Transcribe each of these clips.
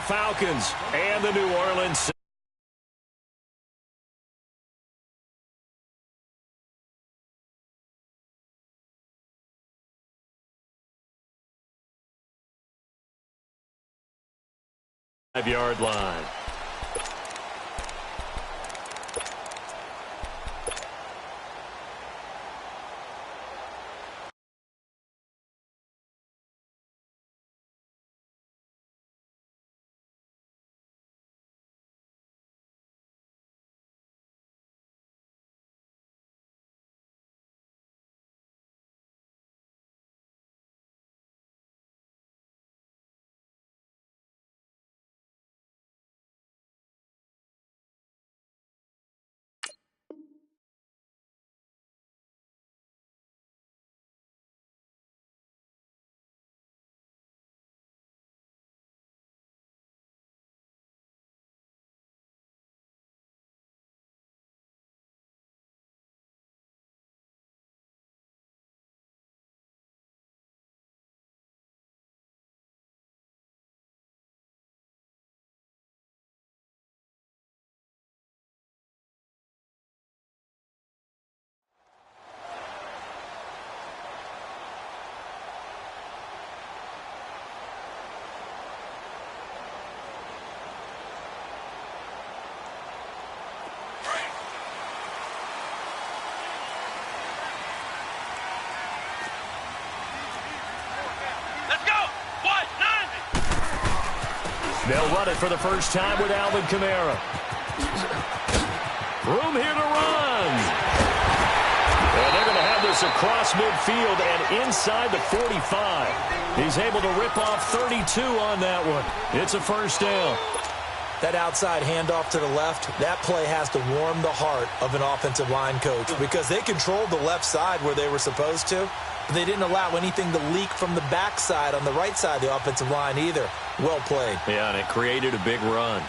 Falcons and the New Orleans. Five-yard line. They'll run it for the first time with Alvin Kamara. Room here to run. And they're going to have this across midfield and inside the 45. He's able to rip off 32 on that one. It's a first down. That outside handoff to the left, that play has to warm the heart of an offensive line coach because they controlled the left side where they were supposed to, but they didn't allow anything to leak from the backside on the right side of the offensive line either. Well played. Yeah, and it created a big run.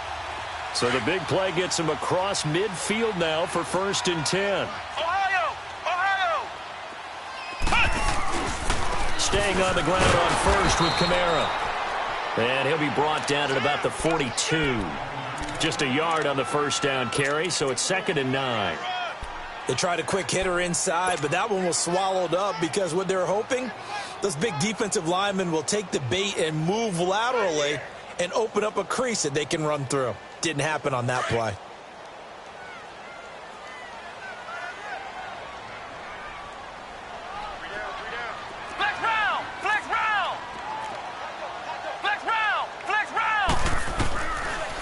So the big play gets him across midfield now for 1st and 10. Ohio! Staying on the ground on first with Kamara. And he'll be brought down at about the 42. Just a yard on the first down carry, so it's 2nd and 9. They tried a quick hitter inside, but that one was swallowed up because what they're hoping, those big defensive linemen will take the bait and move laterally and open up a crease that they can run through. Didn't happen on that play.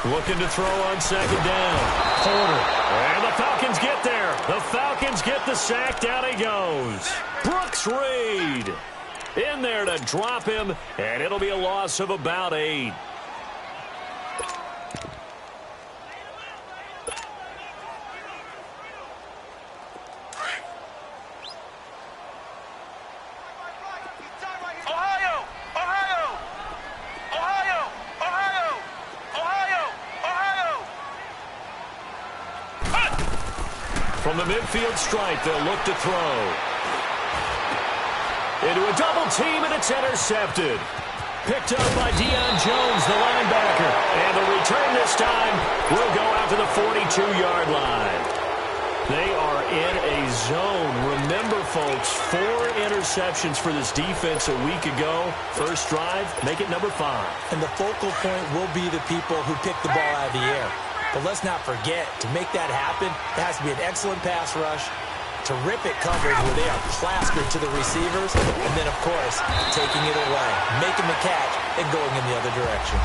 Looking to throw on 2nd down. Porter. And the Falcons get there. The Falcons get the sack. Down he goes. Brooks Reed in there to drop him, and it'll be a loss of about 8. From the midfield stripe, they'll look to throw. Into a double team, and it's intercepted. Picked up by Deion Jones, the linebacker. And the return this time will go out to the 42-yard line. They are in a zone. Remember, folks, 4 interceptions for this defense a week ago. First drive, make it number 5. And the focal point will be the people who pick the ball out of the air. But let's not forget, to make that happen, it has to be an excellent pass rush, terrific coverage where they are plastered to the receivers, and then, of course, taking it away, making the catch, and going in the other direction.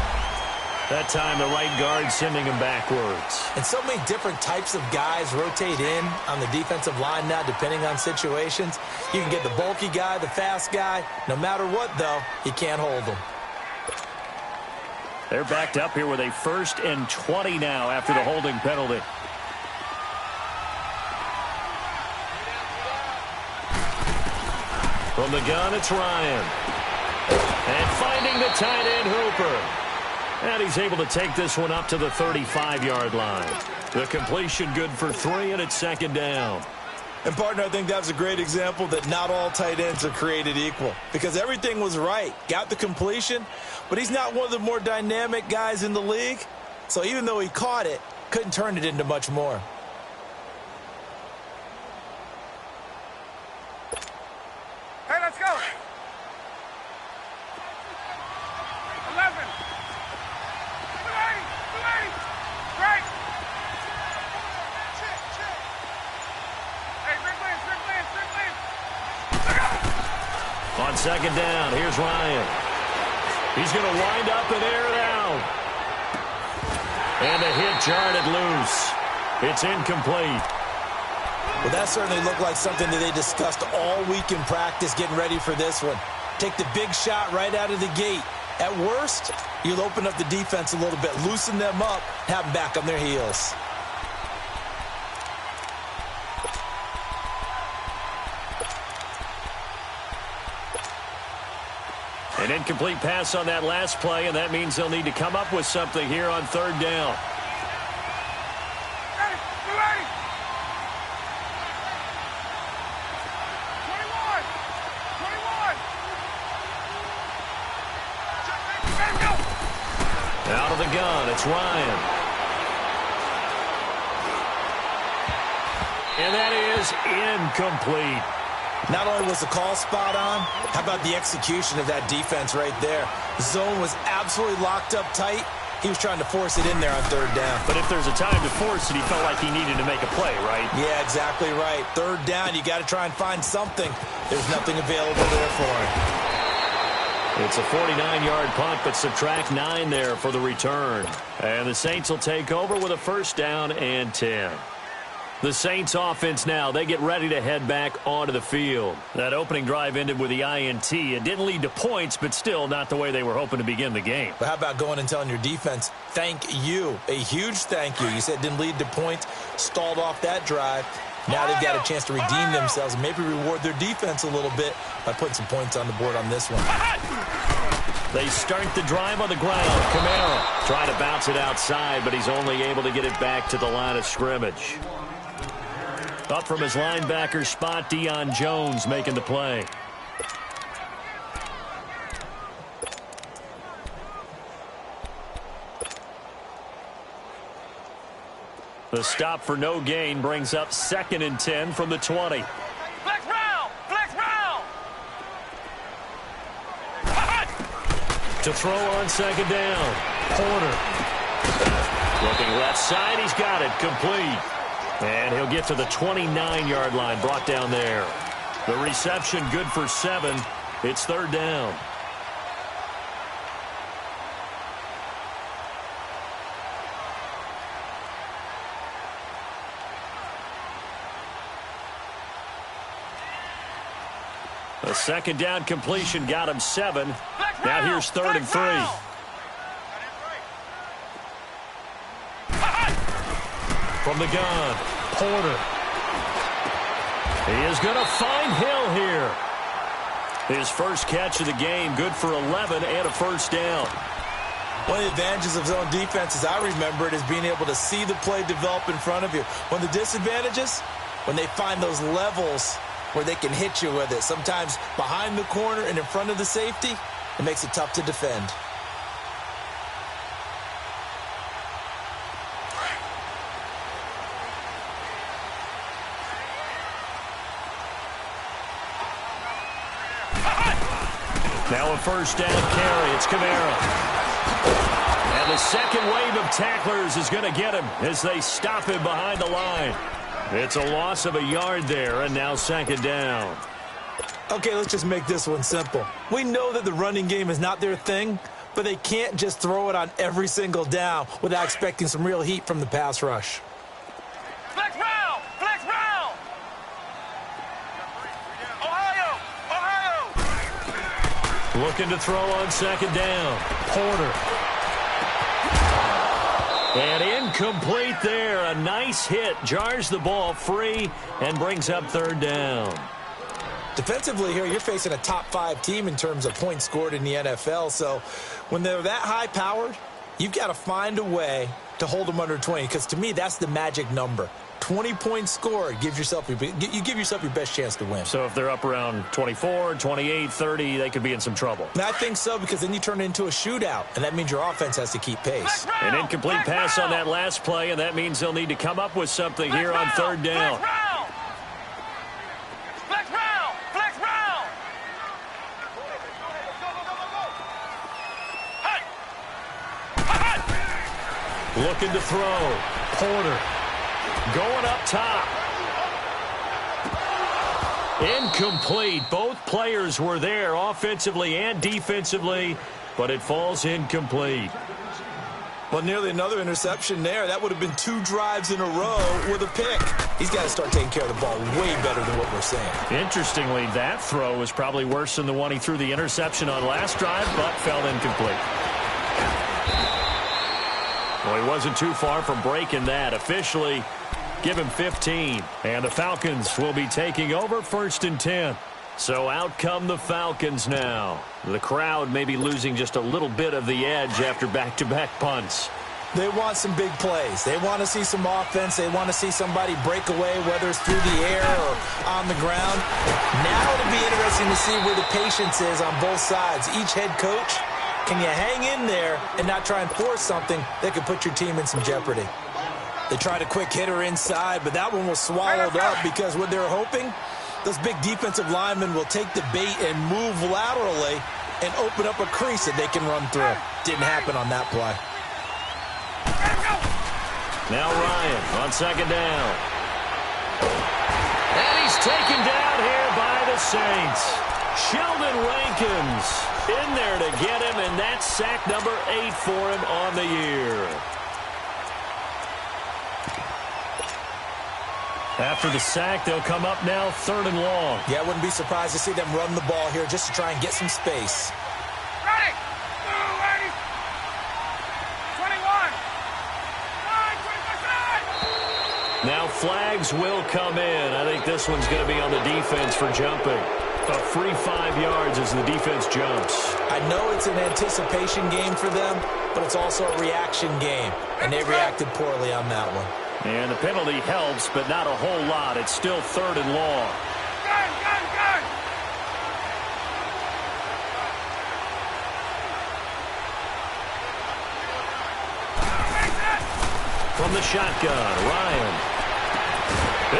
That time, the right guard sending him backwards. And so many different types of guys rotate in on the defensive line now, depending on situations. You can get the bulky guy, the fast guy. No matter what, though, you can't hold them. They're backed up here with a 1st and 20 now after the holding penalty. From the gun, it's Ryan. And finding the tight end, Hooper. And he's able to take this one up to the 35-yard line. The completion good for 3, and it's 2nd down. And, partner, I think that's a great example that not all tight ends are created equal because everything was right. Got the completion, but he's not one of the more dynamic guys in the league. So even though he caught it, couldn't turn it into much more. Hey, let's go. 11. 280. Right. Hey, Rick Lance. On second down, here's Ryan. He's going to wind up and air it out. And a hit jarred it loose. It's incomplete. Well, that certainly looked like something that they discussed all week in practice getting ready for this one. Take the big shot right out of the gate. At worst, you'll open up the defense a little bit, loosen them up, have them back on their heels. An incomplete pass on that last play, and that means they'll need to come up with something here on third down. Hey, 280. 21. Out of the gun, it's Ryan. And that is incomplete. Not only was the call spot on, how about the execution of that defense right there? The zone was absolutely locked up tight. He was trying to force it in there on third down. But if there's a time to force it, he felt like he needed to make a play, right? Yeah, exactly right. Third down, you got to try and find something. There's nothing available there for him. It's a 49-yard punt, but subtract 9 there for the return. And the Saints will take over with a first down and 10. The Saints offense now, they get ready to head back onto the field. That opening drive ended with the INT. It didn't lead to points, but still not the way they were hoping to begin the game. But how about going and telling your defense, thank you, a huge thank you. You said it didn't lead to points, stalled off that drive. Now they've got a chance to redeem themselves and maybe reward their defense a little bit by putting some points on the board on this one. They start the drive on the ground. Kamara trying to bounce it outside, but he's only able to get it back to the line of scrimmage. Up from his linebacker spot, Deion Jones making the play. The stop for no gain brings up 2nd and 10 from the 20. Flex round. To throw on second down. Porter. Looking left side, he's got it. Complete. And he'll get to the 29-yard line, brought down there. The reception good for 7. It's third down. A second down completion got him 7. Now here's 3rd and 3. From the gun, Porter. He is going to find Hill here. His first catch of the game, good for 11 and a first down. One of the advantages of zone defense, as I remember it, is being able to see the play develop in front of you. One of the disadvantages, when they find those levels where they can hit you with it, sometimes behind the corner and in front of the safety, it makes it tough to defend. Now a first down carry. It's Kamara. And the second wave of tacklers is going to get him as they stop him behind the line. It's a loss of a yard there, and now 2nd down. Okay, let's just make this one simple. We know that the running game is not their thing, but they can't just throw it on every single down without expecting some real heat from the pass rush. Flex round. Ohio. Looking to throw on second down. Porter. And incomplete there. A nice hit. Jars the ball free and brings up 3rd down. Defensively here, you're facing a top 5 team in terms of points scored in the NFL. So when they're that high-powered, You've got to find a way to hold them under 20, because to me, that's the magic number. 20 points scored, you give yourself your best chance to win. So if they're up around 24, 28, 30, they could be in some trouble. And I think so, because then you turn it into a shootout, and that means your offense has to keep pace. An incomplete pass on that last play, and that means they'll need to come up with something here on third down. Looking to throw. Porter going up top. Incomplete. Both players were there offensively and defensively, but it falls incomplete. Well, nearly another interception there. That would have been 2 drives in a row with a pick. He's got to start taking care of the ball way better than what we're saying. Interestingly, that throw was probably worse than the one he threw the interception on last drive, but fell incomplete. Well, he wasn't too far from breaking that. Officially, give him 15. And the Falcons will be taking over 1st and 10. So out come the Falcons now. The crowd may be losing just a little bit of the edge after back-to-back punts. They want some big plays. They want to see some offense. They want to see somebody break away, whether it's through the air or on the ground. Now it'll be interesting to see where the patience is on both sides. Each head coach, can you hang in there and not try and force something that could put your team in some jeopardy? They tried a quick hitter inside, but that one was swallowed up because what they're hoping, those big defensive linemen will take the bait and move laterally and open up a crease that they can run through. Didn't happen on that play. Now Ryan on 2nd down. And he's taken down here by the Saints. Sheldon Rankins in there to get him, and that's sack number 8 for him on the year. After the sack, they'll come up now 3rd and long. Yeah, I wouldn't be surprised to see them run the ball here just to try and get some space. Ready! 21! Now flags will come in. I think this one's going to be on the defense for jumping. A free 5 yards as the defense jumps. I know it's an anticipation game for them, but it's also a reaction game, and they reacted poorly on that one. And the penalty helps, but not a whole lot. It's still 3rd and long. Gun! From the shotgun, Ryan.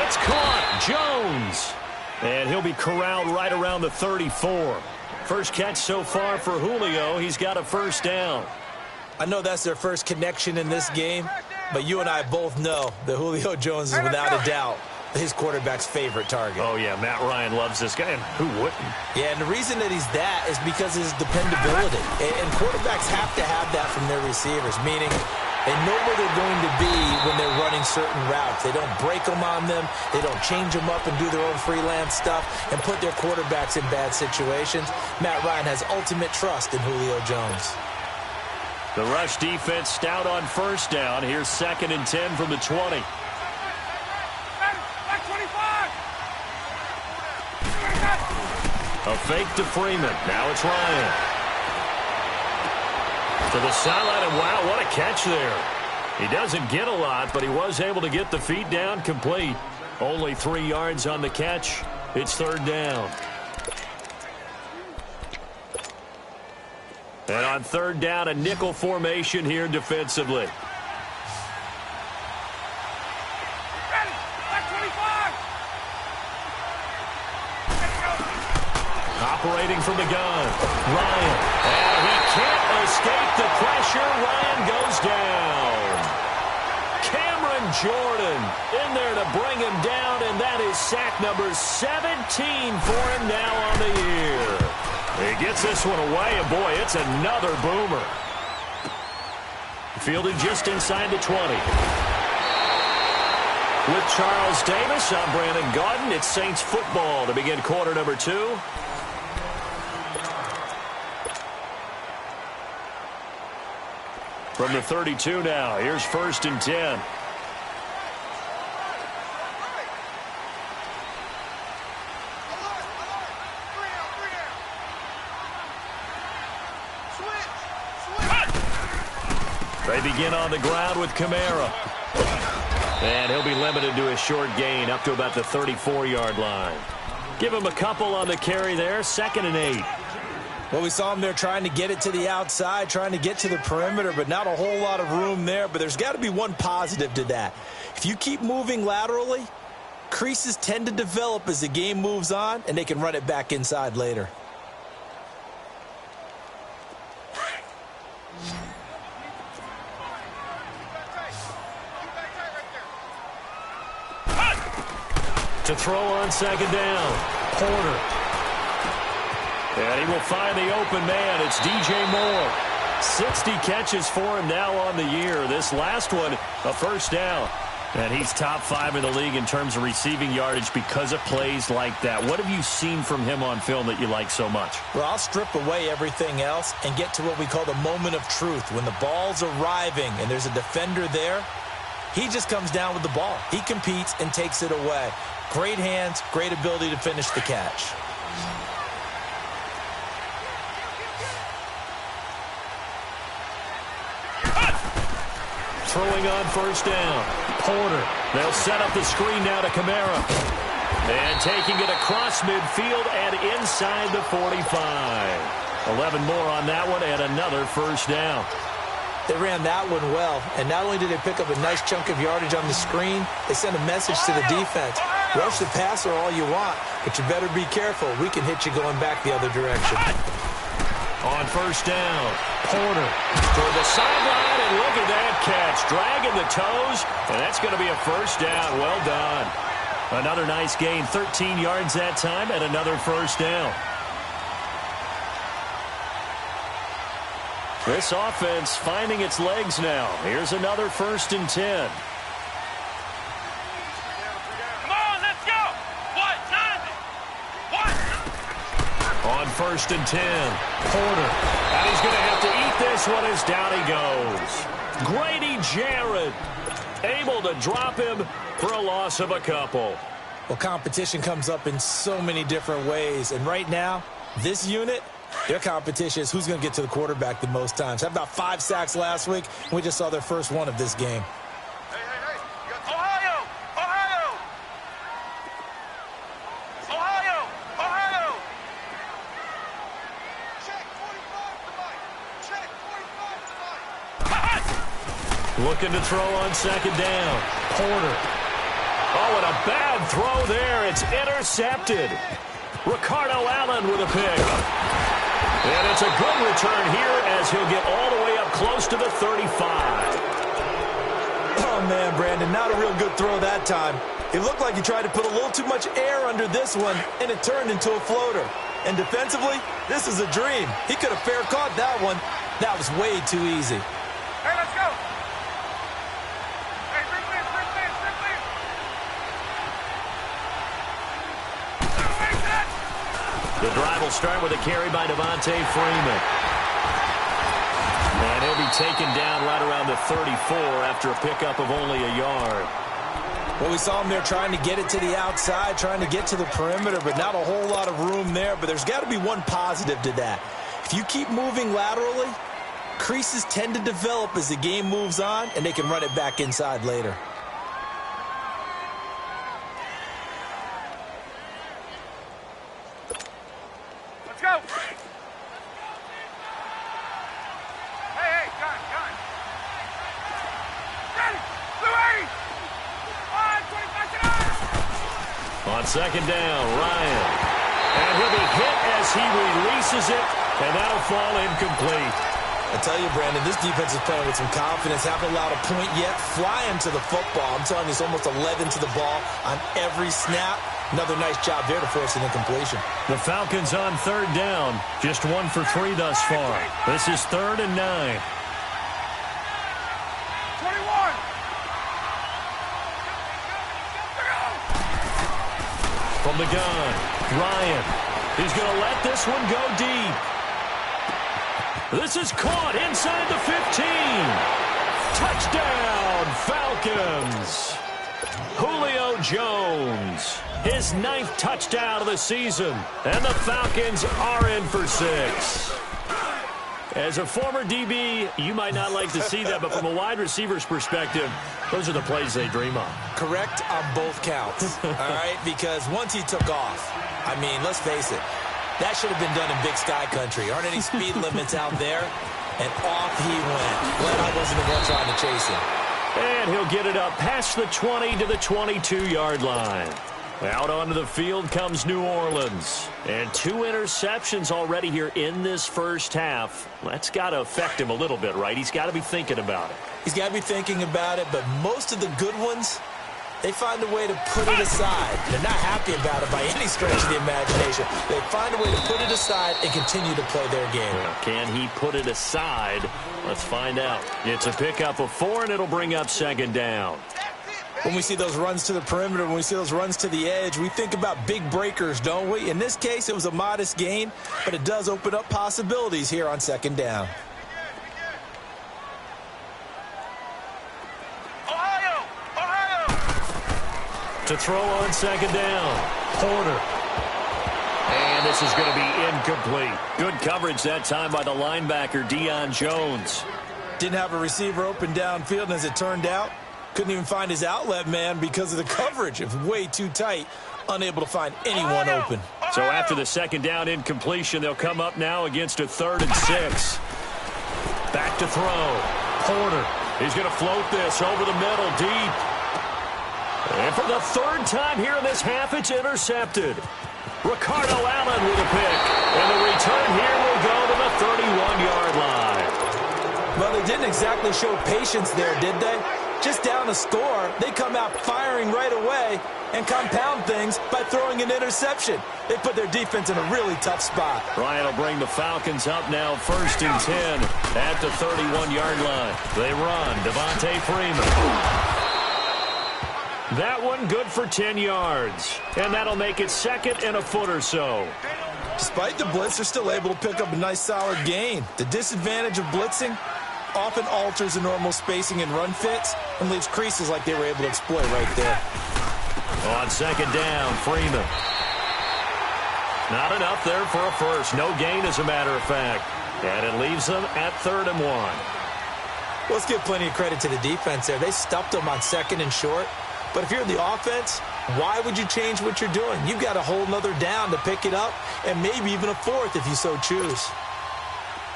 It's caught. Jones. And he'll be corralled right around the 34. First catch so far for Julio. He's got a 1st down. I know that's their first connection in this game, but you and I both know that Julio Jones is without a doubt his quarterback's favorite target. Oh, yeah, Matt Ryan loves this guy, and who wouldn't? Yeah, and the reason that he's that is because of his dependability. And quarterbacks have to have that from their receivers, meaning they know where they're going to be when they're running certain routes. They don't break them on them. They don't change them up and do their own freelance stuff and put their quarterbacks in bad situations. Matt Ryan has ultimate trust in Julio Jones. The rush defense stout on 1st down. Here's 2nd and 10 from the 20. A fake to Freeman. Now it's Ryan. To the sideline, and wow, what a catch there. He doesn't get a lot, but he was able to get the feet down complete. Only 3 yards on the catch. It's 3rd down. And on 3rd down, a nickel formation here defensively. Operating from the gun, Ryan. And he can't escape the pressure. Ryan goes down. Cameron Jordan in there to bring him down, and that is sack number 17 for him now on the year. He gets this one away, and boy, it's another boomer. Fielded just inside the 20. With Charles Davis, I'm Brandon Gaudin. It's Saints football to begin quarter number 2. From the 32 now, here's 1st and 10. They begin on the ground with Kamara. And he'll be limited to a short gain up to about the 34-yard line. Give him a couple on the carry there, 2nd and 8. Well, we saw him there trying to get it to the outside, trying to get to the perimeter, but not a whole lot of room there. But there's got to be one positive to that. If you keep moving laterally, creases tend to develop as the game moves on, and they can run it back inside later. To throw on 2nd down, Porter. And he will find the open man. It's DJ Moore. 60 catches for him now on the year. This last one, a 1st down. And he's top 5 in the league in terms of receiving yardage because of plays like that. What have you seen from him on film that you like so much? Well, I'll strip away everything else and get to what we call the moment of truth. When the ball's arriving and there's a defender there, he just comes down with the ball. He competes and takes it away. Great hands, great ability to finish the catch. Throwing on 1st down, Porter. They'll set up the screen now to Kamara. And taking it across midfield and inside the 45. 11 more on that one and another 1st down. They ran that one well, and not only did they pick up a nice chunk of yardage on the screen, they sent a message to the defense. Rush the passer all you want, but you better be careful. We can hit you going back the other direction. On 1st down, Porter toward the sideline, and look at that catch. Dragging the toes, and that's going to be a 1st down. Well done. Another nice gain, 13 yards that time, and another 1st down. This offense finding its legs now. Here's another 1st and 10. Come on, let's go. What? Nothing. What? On 1st and 10, Porter. And he's going to have to eat this one as down he goes. Grady Jarrett able to drop him for a loss of a couple. Well, competition comes up in so many different ways, and right now, this unit, their competition is who's going to get to the quarterback the most times. Had about 5 sacks last week, and we just saw their first one of this game. Hey. Ohio! Check 45 tonight. Check 45 tonight. Looking to throw on 2nd down. Porter. Oh, and a bad throw there. It's intercepted. Ricardo Allen with a pick. And it's a good return here as he'll get all the way up close to the 35. Oh, man, Brandon, not a real good throw that time. It looked like he tried to put a little too much air under this one, and it turned into a floater. And defensively, this is a dream. He could have fair caught that one. That was way too easy. Hey, let's go. Hey, bring this. The drive will start with a carry by Devontae Freeman. And he'll be taken down right around the 34 after a pickup of only a yard. Well, we saw him there trying to get it to the outside, trying to get to the perimeter, but not a whole lot of room there. But there's got to be one positive to that. If you keep moving laterally, creases tend to develop as the game moves on, and they can run it back inside later. Let's go. Hey, gun. Ready. Blue 80. On 25 tonight. On 2nd down, Ryan. And he'll be hit as he releases it, and that'll fall incomplete. I tell you, Brandon, this defense is playing with some confidence. Haven't allowed a point yet. Flying to the football. I'm telling you, it's almost 11 to the ball on every snap. Another nice job there to force an incompletion. The Falcons on 3rd down. Just 1 for 3 thus far. This is 3rd and 9. 21. From the gun, Ryan. He's going to let this one go deep. This is caught inside the 15. Touchdown, Falcons. Julio Jones, his 9th touchdown of the season, and the Falcons are in for 6. As a former DB, you might not like to see that, but from a wide receiver's perspective, those are the plays they dream of. Correct on both counts, all right? Because once he took off, I mean, let's face it, that should have been done in Big Sky Country. Aren't any speed limits out there? And off he went. Glad I wasn't the one trying to chase him. And he'll get it up past the 20 to the 22-yard line. Out onto the field comes New Orleans. And 2 interceptions already here in this first half. That's got to affect him a little bit, right? He's got to be thinking about it. He's got to be thinking about it, but most of the good ones, they find a way to put it aside. They're not happy about it by any stretch of the imagination. They find a way to put it aside and continue to play their game. Well, can he put it aside? Let's find out. It's a pickup of 4, and it'll bring up second down. When we see those runs to the perimeter, when we see those runs to the edge, we think about big breakers, don't we? In this case, it was a modest gain, but it does open up possibilities here on second down. Ohio! To throw on second down, Porter. And this is going to be incomplete. Good coverage that time by the linebacker, Deion Jones. Didn't have a receiver open downfield, and as it turned out, couldn't even find his outlet man because of the coverage. It was way too tight, unable to find anyone open. So after the second down incompletion, they'll come up now against a 3rd and 6. Back to throw. Porter. He's going to float this over the middle, deep. And for the 3rd time here in this half, it's intercepted. Ricardo Allen with a pick. And the return here will go to the 31-yard line. Well, they didn't exactly show patience there, did they? Just down a score, they come out firing right away and compound things by throwing an interception. They put their defense in a really tough spot. Ryan will bring the Falcons up now 1st and 10 at the 31-yard line. They run. Devontae Freeman. That one good for 10 yards. And that'll make it 2nd and a foot or so. Despite the blitz, they're still able to pick up a nice solid gain. The disadvantage of blitzing often alters the normal spacing and run fits and leaves creases like they were able to exploit right there. On second down, Freeman. Not enough there for a first. No gain, as a matter of fact. And it leaves them at 3rd and 1. Well, let's give plenty of credit to the defense there. They stuffed them on 2nd and short. But if you're the offense, why would you change what you're doing? You've got a whole nother down to pick it up, and maybe even a 4th if you so choose.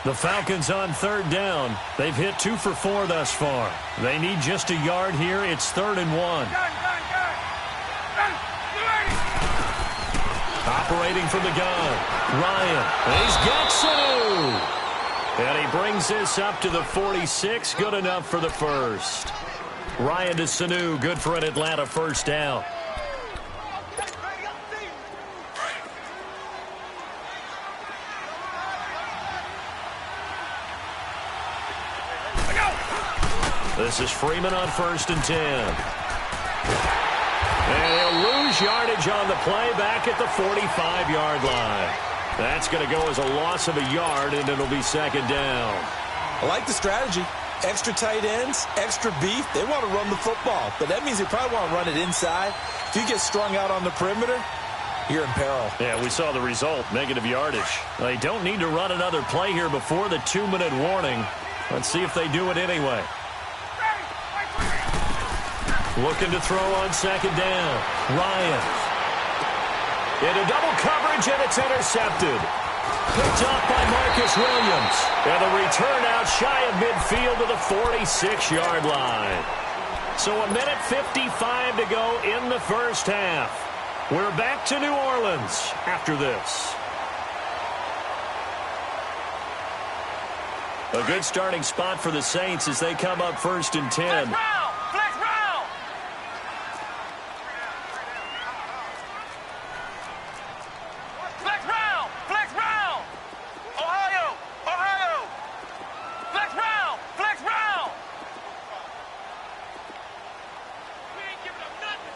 The Falcons on 3rd down. They've hit 2 for 4 thus far. They need just a yard here. It's 3rd and 1. Operating from the gun, Ryan. He's got Sanu. And he brings this up to the 46. Good enough for the first. Ryan to Sanu. Good for an Atlanta first down. This is Freeman on 1st and 10. And he'll lose yardage on the play back at the 45-yard line. That's going to go as a loss of a yard, and it'll be 2nd down. I like the strategy. Extra tight ends, extra beef. They want to run the football, but that means they probably want to run it inside. If you get strung out on the perimeter, you're in peril. Yeah, we saw the result, negative yardage. They don't need to run another play here before the 2-minute warning. Let's see if they do it anyway. Looking to throw on 2nd down. Ryan. Into double coverage, and it's intercepted. Picked up by Marcus Williams. And the return out shy of midfield to the 46-yard line. So 1:55 to go in the first half. We're back to New Orleans after this. A good starting spot for the Saints as they come up 1st and 10. Flex round! Flex round! Flex round! Ohio! Flex round! Flex round! We ain't giving up nothing.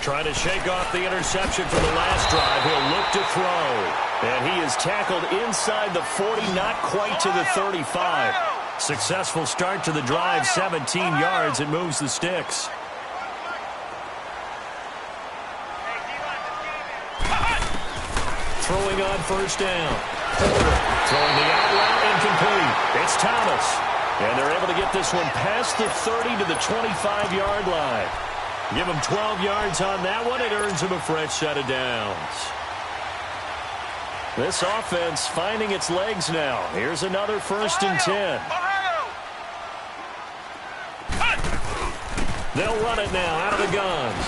Trying to shake off the interception from the last drive. He'll look to throw. And he is tackled inside the 40, not quite to the 35. Successful start to the drive, 17 yards. It moves the sticks. Throwing on 1st down. Porter throwing the out route incomplete. It's Thomas. And they're able to get this one past the 30 to the 25-yard line. Give them 12 yards on that one. It earns them a fresh set of downs. This offense finding its legs now. Here's another 1st and 10. They'll run it now out of the guns.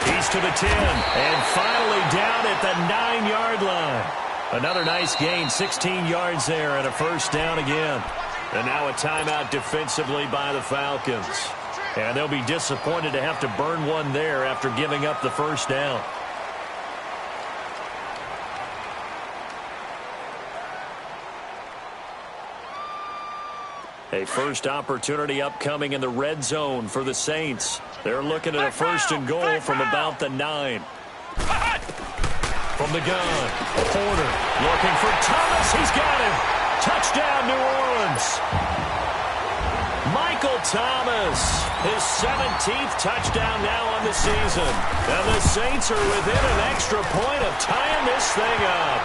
He's to the 10. And finally down at the 9-yard line. Another nice gain, 16 yards there, and a 1st down again. And now a timeout defensively by the Falcons. And they'll be disappointed to have to burn one there after giving up the 1st down. A first opportunity upcoming in the red zone for the Saints. They're looking at a 1st and goal from about the 9. From the gun, Porter looking for Thomas. He's got him. Touchdown, New Orleans. Michael Thomas, his 17th touchdown now on the season. And the Saints are within an extra point of tying this thing up.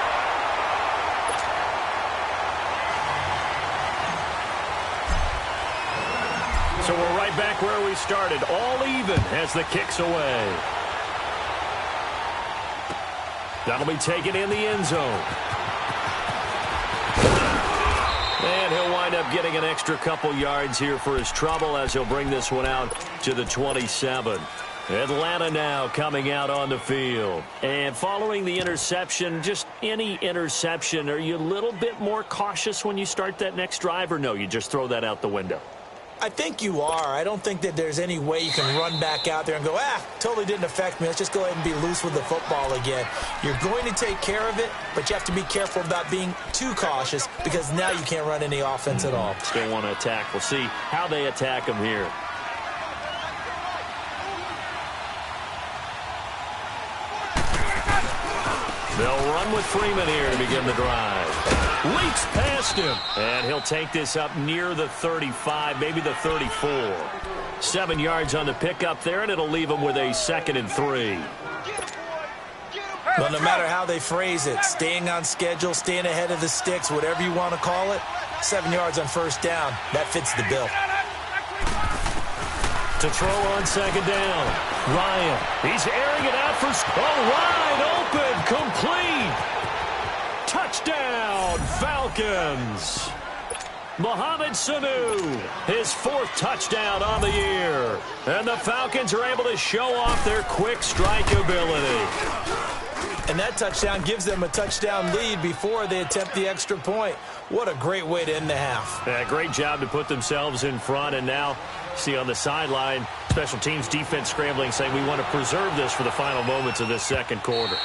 So we're right back where we started, all even as the kick's away. That'll be taken in the end zone. And he'll wind up getting an extra couple yards here for his trouble as he'll bring this one out to the 27. Atlanta now coming out on the field. And following the interception, just any interception, are you a little bit more cautious when you start that next drive, or no, you just throw that out the window? I think you are. I don't think that there's any way you can run back out there and go, totally didn't affect me. Let's just go ahead and be loose with the football again. You're going to take care of it, but you have to be careful about being too cautious because now you can't run any offense at all. Still want to attack. We'll see how they attack him here. They'll run with Freeman here to begin the drive. Leaks past him, and he'll take this up near the 35, maybe the 34. 7 yards on the pickup there, and it'll leave him with a 2nd and 3. Well, no matter how they phrase it, staying on schedule, staying ahead of the sticks, whatever you want to call it, 7 yards on 1st down, that fits the bill. To throw on 2nd down, Ryan. He's airing it out for wide open, complete. Touchdown, Falcons. Mohamed Sanu, his 4th touchdown on the year. And the Falcons are able to show off their quick strike ability. And that touchdown gives them a touchdown lead before they attempt the extra point. What a great way to end the half. Yeah, great job to put themselves in front. And now, see on the sideline, special teams defense scrambling, saying we want to preserve this for the final moments of this 2nd quarter.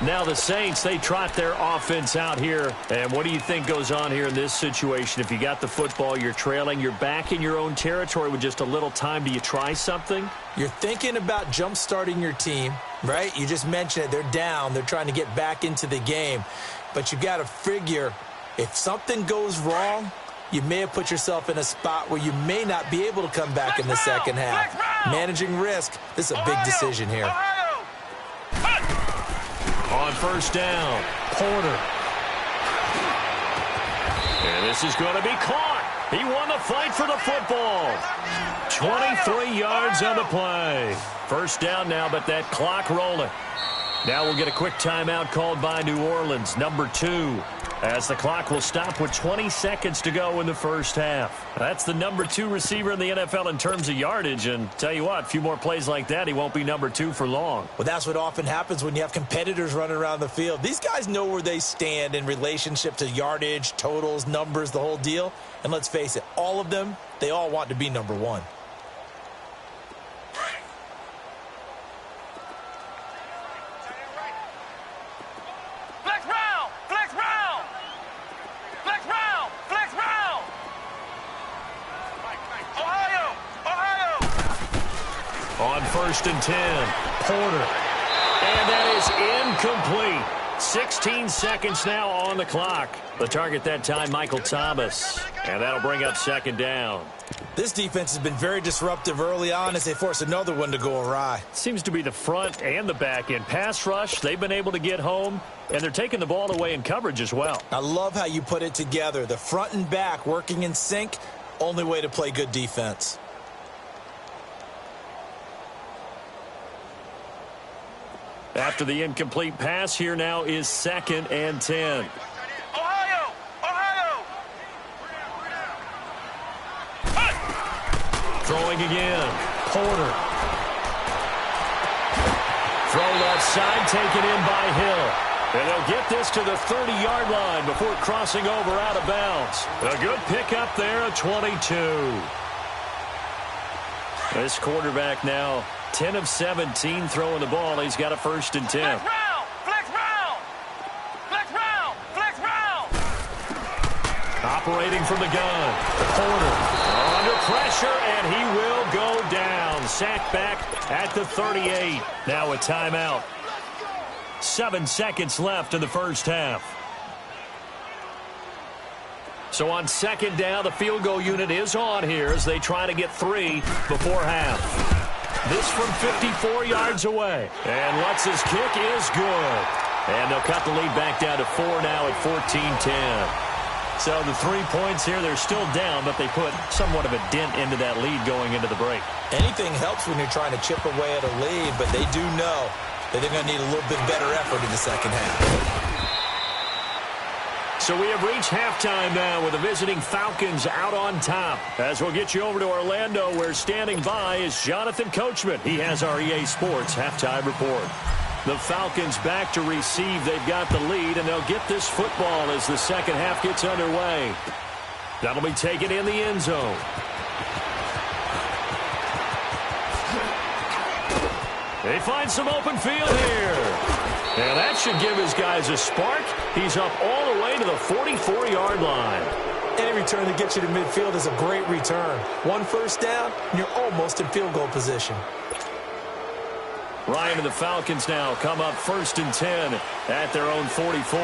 Now the Saints, they trot their offense out here. And what do you think goes on here in this situation? If you got the football, you're trailing, you're back in your own territory with just a little time. Do you try something? You're thinking about jump-starting your team, right? You just mentioned it. They're down. They're trying to get back into the game. But you got to figure if something goes wrong, you may have put yourself in a spot where you may not be able to come back in the second half. Managing risk, this is a big decision here. On 1st down, Porter. And this is going to be caught. He won the fight for the football. 23 yards on the play. 1st down now, but that clock rolling. Now we'll get a quick timeout called by New Orleans, number 2, as the clock will stop with 20 seconds to go in the 1st half. That's the number 2 receiver in the NFL in terms of yardage, and tell you what, a few more plays like that, he won't be number 2 for long. Well, that's what often happens when you have competitors running around the field. These guys know where they stand in relationship to yardage, totals, numbers, the whole deal. And let's face it, all of them, they all want to be number 1. On 1st and 10, Porter. And that is incomplete. 16 seconds now on the clock. The target that time, Michael Thomas. And that'll bring up second down. This defense has been very disruptive early on as they force another one to go awry. Seems to be the front and the back end. Pass rush, they've been able to get home, and they're taking the ball away in coverage as well. I love how you put it together. The front and back working in sync, only way to play good defense. After the incomplete pass, here now is 2nd and 10. Ohio! Ohio! Throwing again. Porter. Throw left side, taken in by Hill. And they'll get this to the 30-yard line before crossing over out of bounds. A good pickup there at 22. This quarterback now 10 of 17 throwing the ball. He's got a 1st and 10. Flex round! Flex round! Flex round! Flex round! Operating from the gun. Porter under pressure, and he will go down. Sacked back at the 38. Now a timeout. 7 seconds left in the first half. So on 2nd down, the field goal unit is on here as they try to get 3 before half. This from 54 yards away. And Lutz's kick is good. And they'll cut the lead back down to 4 now at 14-10. So the 3 points here, they're still down, but they put somewhat of a dent into that lead going into the break. Anything helps when you're trying to chip away at a lead, but they do know that they're going to need a little bit better effort in the second half. So we have reached halftime now with the visiting Falcons out on top. As we'll get you over to Orlando, where standing by is Jonathan Coachman. He has our EA Sports halftime report. The Falcons back to receive. They've got the lead, and they'll get this football as the second half gets underway. That'll be taken in the end zone. They find some open field here. And that should give his guys a spark. He's up all the way to the 44-yard line. Any return that gets you to midfield is a great return. 1 first down, and you're almost in field goal position. Ryan and the Falcons now come up 1st and 10 at their own 44.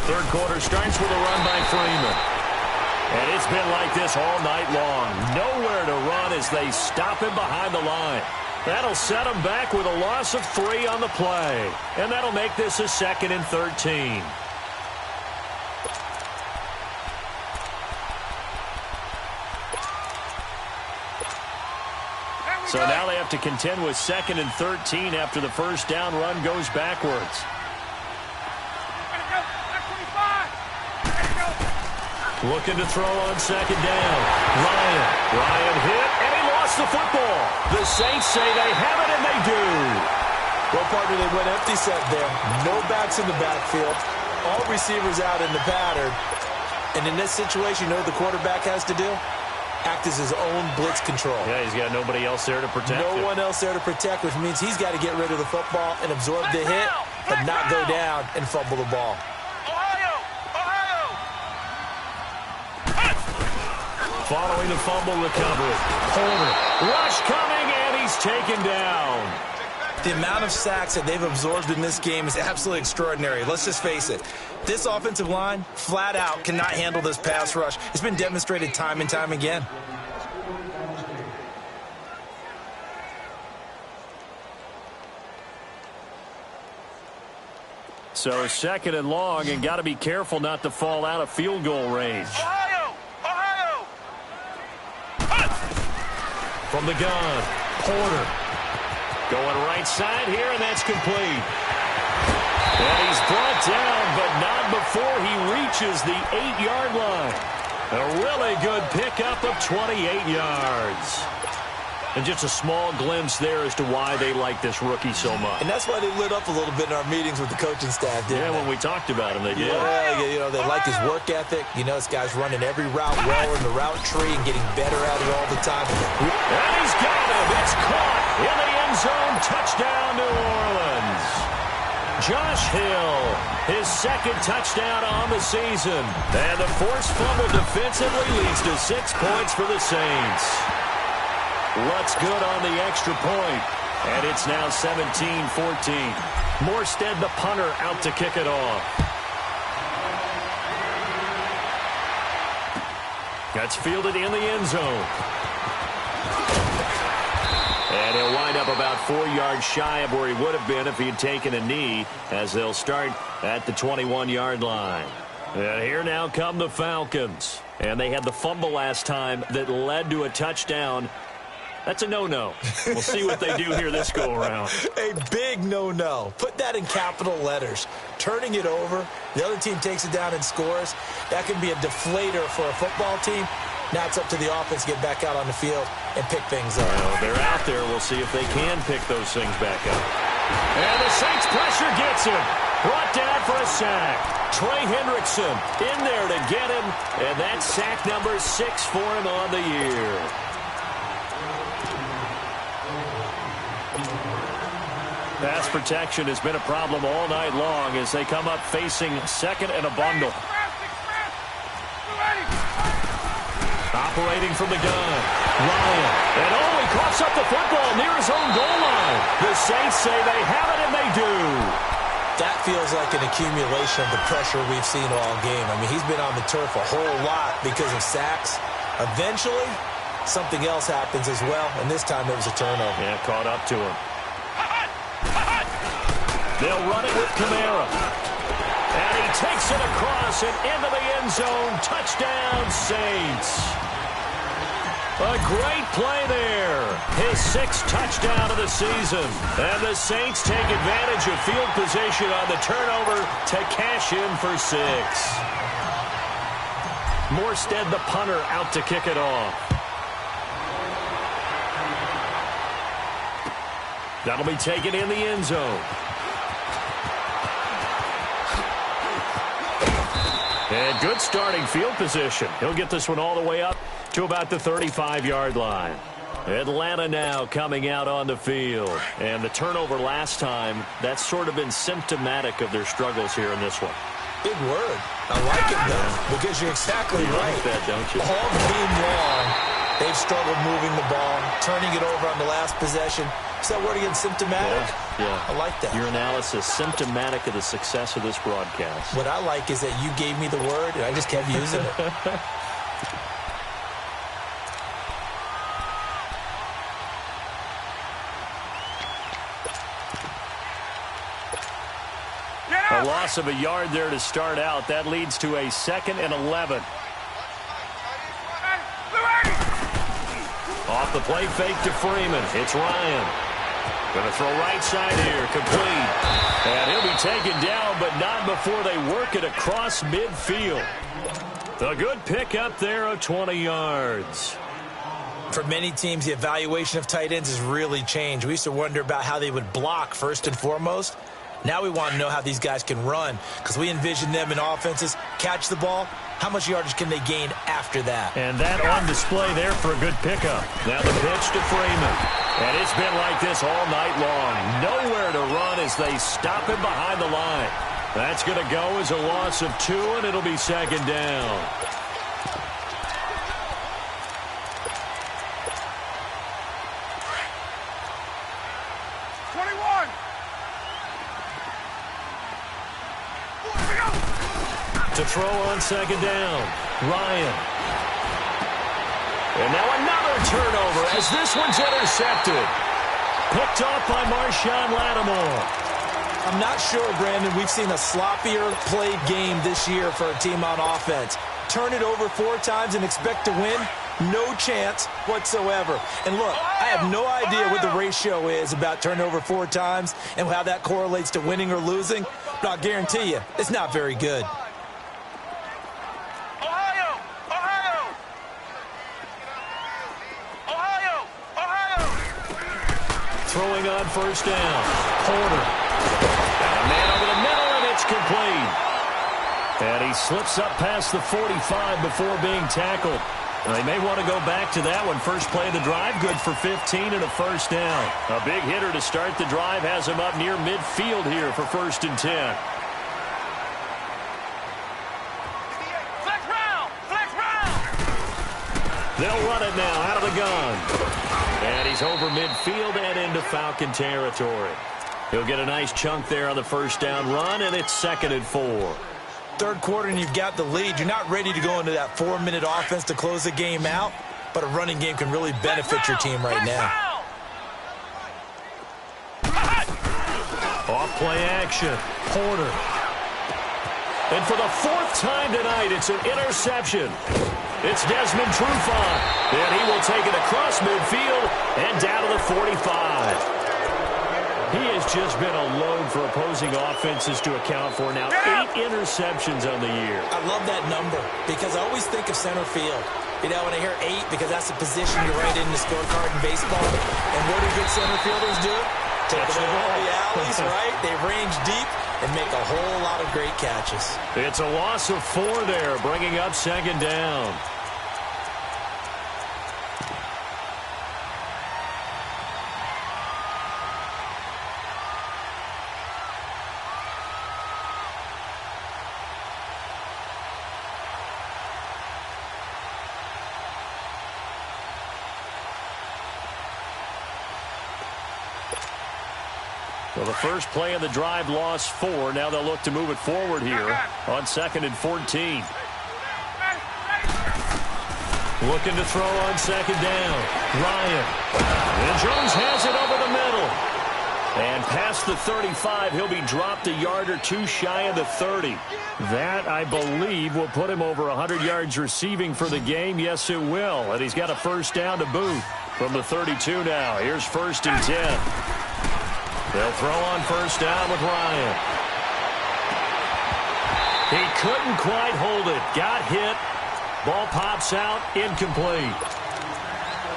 Third quarter starts with a run by Freeman. And it's been like this all night long. Nowhere to run as they stop him behind the line. That'll set him back with a loss of 3 on the play. And that'll make this a 2nd and 13. So now they have to contend with 2nd and 13 after the first down run goes backwards. Looking to throw on 2nd down. Ryan hit, and he lost the football. The Saints say they have it, and they do. Well, partner, they went empty set there. No backs in the backfield. All receivers out in the pattern. And in this situation, you know what the quarterback has to do? Act as his own blitz control. Yeah, he's got nobody else there to protect him. No one else there to protect, which means he's got to get rid of the football and absorb the hit, but not go down and fumble the ball. Following the fumble recovery. Porter. Rush coming, and he's taken down. The amount of sacks that they've absorbed in this game is absolutely extraordinary. Let's just face it. This offensive line, flat out, cannot handle this pass rush. It's been demonstrated time and time again. So 2nd and long, and got to be careful not to fall out of field goal range. From the gun, Porter. Going right side here, and that's complete. And he's brought down, but not before he reaches the 8-yard line. A really good pickup of 28 yards. And just a small glimpse there as to why they like this rookie so much. And that's why they lit up a little bit in our meetings with the coaching staff, didn't they? When we talked about him, they did. Yeah, you know, they like his work ethic. You know, this guy's running every route well in the route tree and getting better at it all the time. And he's got him. It's caught in the end zone. Touchdown, New Orleans. Josh Hill, his second touchdown on the season. And the forced fumble defensively leads to 6 points for the Saints. Looks good on the extra point. And it's now 17-14. Morstead, the punter, out to kick it off. That's fielded in the end zone. And he'll wind up about 4 yards shy of where he would have been if he had taken a knee, as they'll start at the 21-yard line. And here now come the Falcons. And they had the fumble last time that led to a touchdown. That's a no-no. We'll see what they do here this go-around. A big no-no. Put that in capital letters. Turning it over, the other team takes it down and scores. That can be a deflator for a football team. Now it's up to the offense to get back out on the field and pick things up. Well, they're out there. We'll see if they can pick those things back up. And the Saints pressure gets him. Brought down for a sack. Trey Hendrickson in there to get him. And that's sack number 6 for him on the year. Pass protection has been a problem all night long as they come up facing second and a bundle. Operating from the gun, Ryan. And he coughs up the football near his own goal line. The Saints say they have it, and they do. That feels like an accumulation of the pressure we've seen all game. I mean, he's been on the turf a whole lot because of sacks. Eventually, something else happens as well, and this time it was a turnover. Yeah, caught up to him. They'll run it with Kamara. And he takes it across and into the end zone. Touchdown, Saints. A great play there. His 6th touchdown of the season. And the Saints take advantage of field position on the turnover to cash in for 6. Morstead, the punter, out to kick it off. That'll be taken in the end zone. And good starting field position. He'll get this one all the way up to about the 35-yard line. Atlanta now coming out on the field. And the turnover last time, that's sort of been symptomatic of their struggles here in this one. Big word. I like it, though, because you're exactly right. You like that, don't you? All game long, they've struggled moving the ball, turning it over on the last possession. Is that word again, symptomatic? Yeah. I like that. Your analysis, symptomatic of the success of this broadcast. What I like is that you gave me the word, and I just kept using it. A loss of a yard there to start out. That leads to a 2nd and 11. Off the play fake to Freeman. It's Ryan. Going to throw right side here. Complete. And he'll be taken down, but not before they work it across midfield. A good pickup there of 20 yards. For many teams, the evaluation of tight ends has really changed. We used to wonder about how they would block first and foremost. Now we want to know how these guys can run, because we envision them in offenses catch the ball. How much yardage can they gain after that? And that on display there for a good pickup. Now the pitch to Freeman. And it's been like this all night long. Nowhere to run as they stop him behind the line. That's going to go as a loss of 2, and it'll be 2nd down. To throw on 2nd down, Ryan. And now another turnover as this one's intercepted. Picked off by Marshawn Lattimore. I'm not sure, Brandon, we've seen a sloppier played game this year for a team on offense. Turn it over 4 times and expect to win? No chance whatsoever. And look, I have no idea what the ratio is about turnover 4 times and how that correlates to winning or losing, but I'll guarantee you, it's not very good. Throwing on 1st down. Porter. And a man over the middle, and it's complete. And he slips up past the 45 before being tackled. They may want to go back to that one. First play of the drive, good for 15 and a first down. A big hitter to start the drive has him up near midfield here for 1st and 10. Flex round! Flex round! They'll run it now out of the gun. And he's over midfield and into Falcon territory. He'll get a nice chunk there on the first down run, and it's 2nd and 4. Third quarter and you've got the lead. You're not ready to go into that 4-minute offense to close the game out, but a running game can really benefit your team right now. Off play action. Porter. And for the 4th time tonight, it's an interception. It's Desmond Trufant, and he will take it across midfield and down to the 45. He has just been a load for opposing offenses to account for now. 8 interceptions on the year. I love that number because I always think of center field. You know, when I hear 8, because that's the position you write in the scorecard in baseball. And what do good center fielders do? Take it all the alleys, right? They range deep and make a whole lot of great catches. It's a loss of 4 there, bringing up 2nd down. Well, the first play of the drive lost 4. Now they'll look to move it forward here on 2nd and 14. Looking to throw on 2nd down. Ryan. And Jones has it over the middle. And past the 35, he'll be dropped a yard or 2 shy of the 30. That, I believe, will put him over 100 yards receiving for the game. Yes, it will. And he's got a first down to boot from the 32 now. Here's 1st and 10. They'll throw on first down with Ryan. He couldn't quite hold it. Got hit. Ball pops out. Incomplete.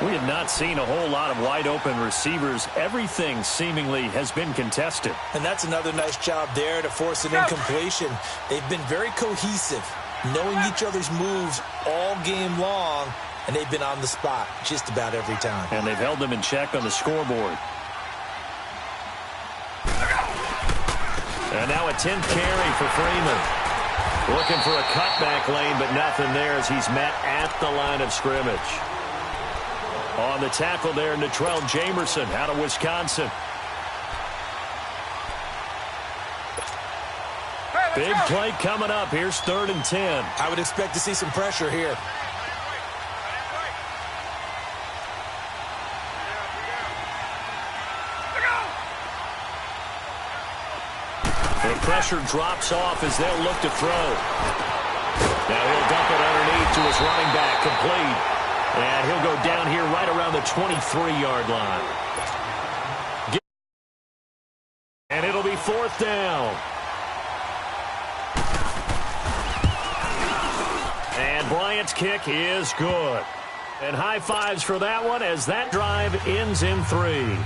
We have not seen a whole lot of wide-open receivers. Everything seemingly has been contested. And that's another nice job there to force an incompletion. They've been very cohesive, knowing each other's moves all game long, and they've been on the spot just about every time. And they've held them in check on the scoreboard. And now a 10th carry for Freeman. Looking for a cutback lane, but nothing there as he's met at the line of scrimmage. On the tackle there, Natrell Jamerson out of Wisconsin. Big play coming up. Here's 3rd and 10. I would expect to see some pressure here. The pressure drops off as they'll look to throw. Now he'll dump it underneath to his running back, complete. And he'll go down here right around the 23-yard line. And it'll be 4th down. And Bryant's kick is good. And high fives for that one as that drive ends in 3.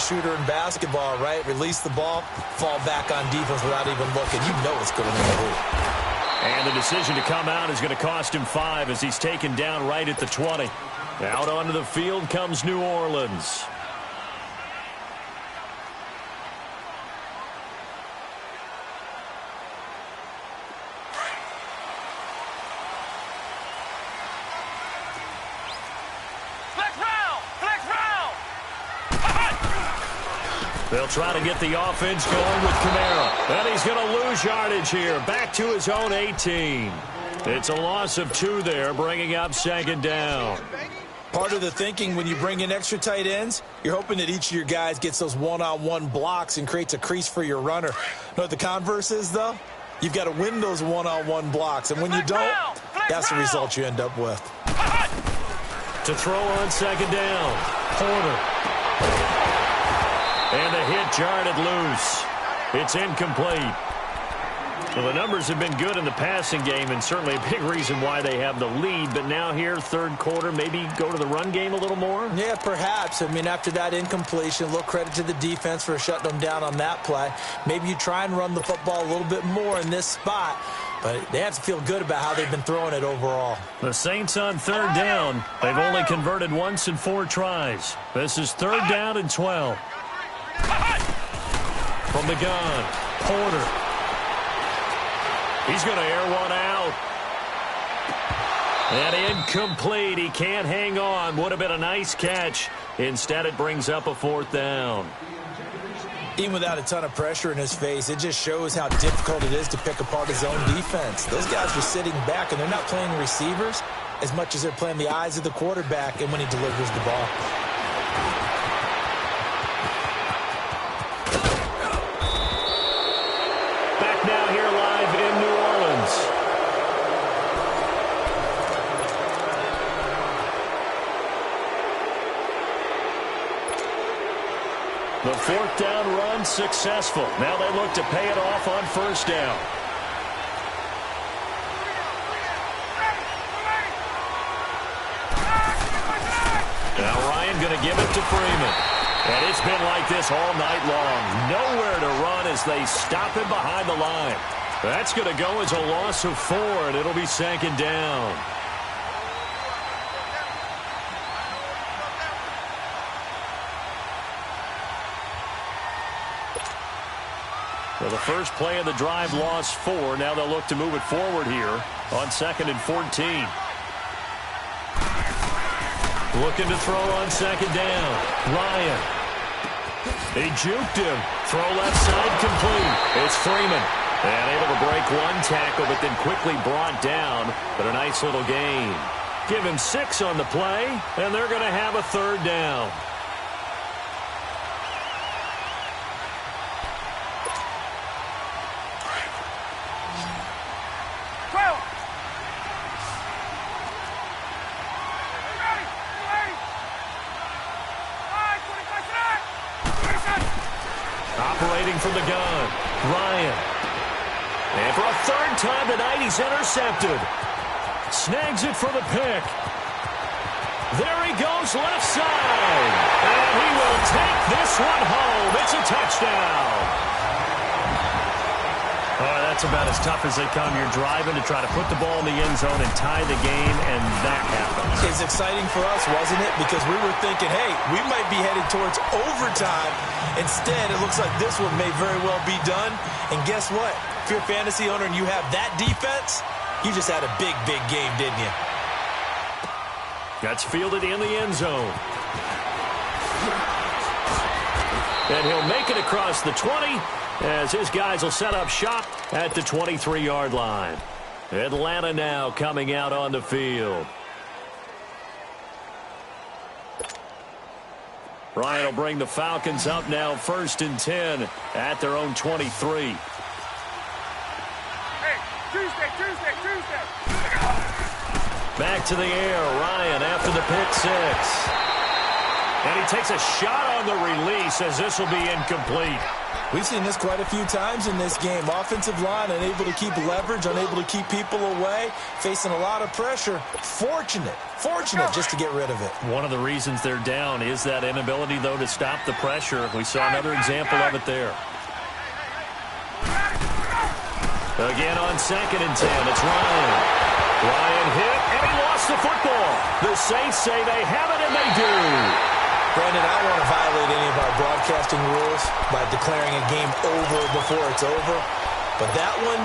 Shooter in basketball, right? Release the ball, fall back on defense without even looking. You know it's going in the hoop. And the decision to come out is going to cost him 5 as he's taken down right at the 20. Out onto the field comes New Orleans. They'll try to get the offense going with Kamara. And he's going to lose yardage here. Back to his own 18. It's a loss of 2 there, bringing up 2nd down. Part of the thinking when you bring in extra tight ends, you're hoping that each of your guys gets those one-on-one blocks and creates a crease for your runner. You know what the converse is, though? You've got to win those one-on-one blocks. And when you don't, that's the result you end up with. To throw on 2nd down, Porter. And the hit jarred it loose. It's incomplete. Well, the numbers have been good in the passing game, and certainly a big reason why they have the lead. But now here, third quarter, maybe go to the run game a little more? Yeah, perhaps. I mean, after that incompletion, a little credit to the defense for shutting them down on that play. Maybe you try and run the football a little bit more in this spot. But they have to feel good about how they've been throwing it overall. The Saints on third down. They've only converted once in 4 tries. This is third down and 12. From the gun, Porter. He's going to air one out. And incomplete. He can't hang on. Would have been a nice catch. Instead, it brings up a 4th down. Even without a ton of pressure in his face, it just shows how difficult it is to pick apart his own defense. Those guys are sitting back, and they're not playing receivers as much as they're playing the eyes of the quarterback and when he delivers the ball. Back now here live in New Orleans. The 4th down run successful. Now they look to pay it off on first down. Now Ryan going to give it to Freeman. And it's been like this all night long. Nowhere to run as they stop him behind the line. That's going to go as a loss of 4, and it'll be 2nd down. Well, the first play of the drive lost 4. Now they'll look to move it forward here on 2nd and 14. Looking to throw on 2nd down. Ryan. He juked him. Throw left side complete. It's Freeman. And able to break 1 tackle, but then quickly brought down. But a nice little gain. Give him 6 on the play, and they're going to have a 3rd down. Operating from the gun, Ryan. And for a 3rd time tonight, he's intercepted. Snags it for the pick. There he goes left side. And he will take this one home. It's a touchdown. Oh, that's about as tough as they come. You're driving to try to put the ball in the end zone and tie the game, and that happens. It's exciting for us, wasn't it? Because we were thinking, hey, we might be headed towards overtime. Instead, it looks like this one may very well be done. And guess what? If you're a fantasy owner and you have that defense, you just had a big, big game, didn't you? That's fielded in the end zone. And he'll make it across the 20 as his guys will set up shop at the 23-yard line. Atlanta now coming out on the field. Ryan will bring the Falcons up now 1st and 10 at their own 23. Hey, Tuesday. Back to the air, Ryan after the pick 6. And he takes a shot on the release as this will be incomplete. We've seen this quite a few times in this game. Offensive line unable to keep leverage, unable to keep people away, facing a lot of pressure. Fortunate just to get rid of it. One of the reasons they're down is that inability, though, to stop the pressure. We saw another example of it there. Again on 2nd and 10, it's Ryan. Ryan hit, and he lost the football. The Saints say they have it, and they do. Brandon, I don't want to violate any of our broadcasting rules by declaring a game over before it's over. But that one,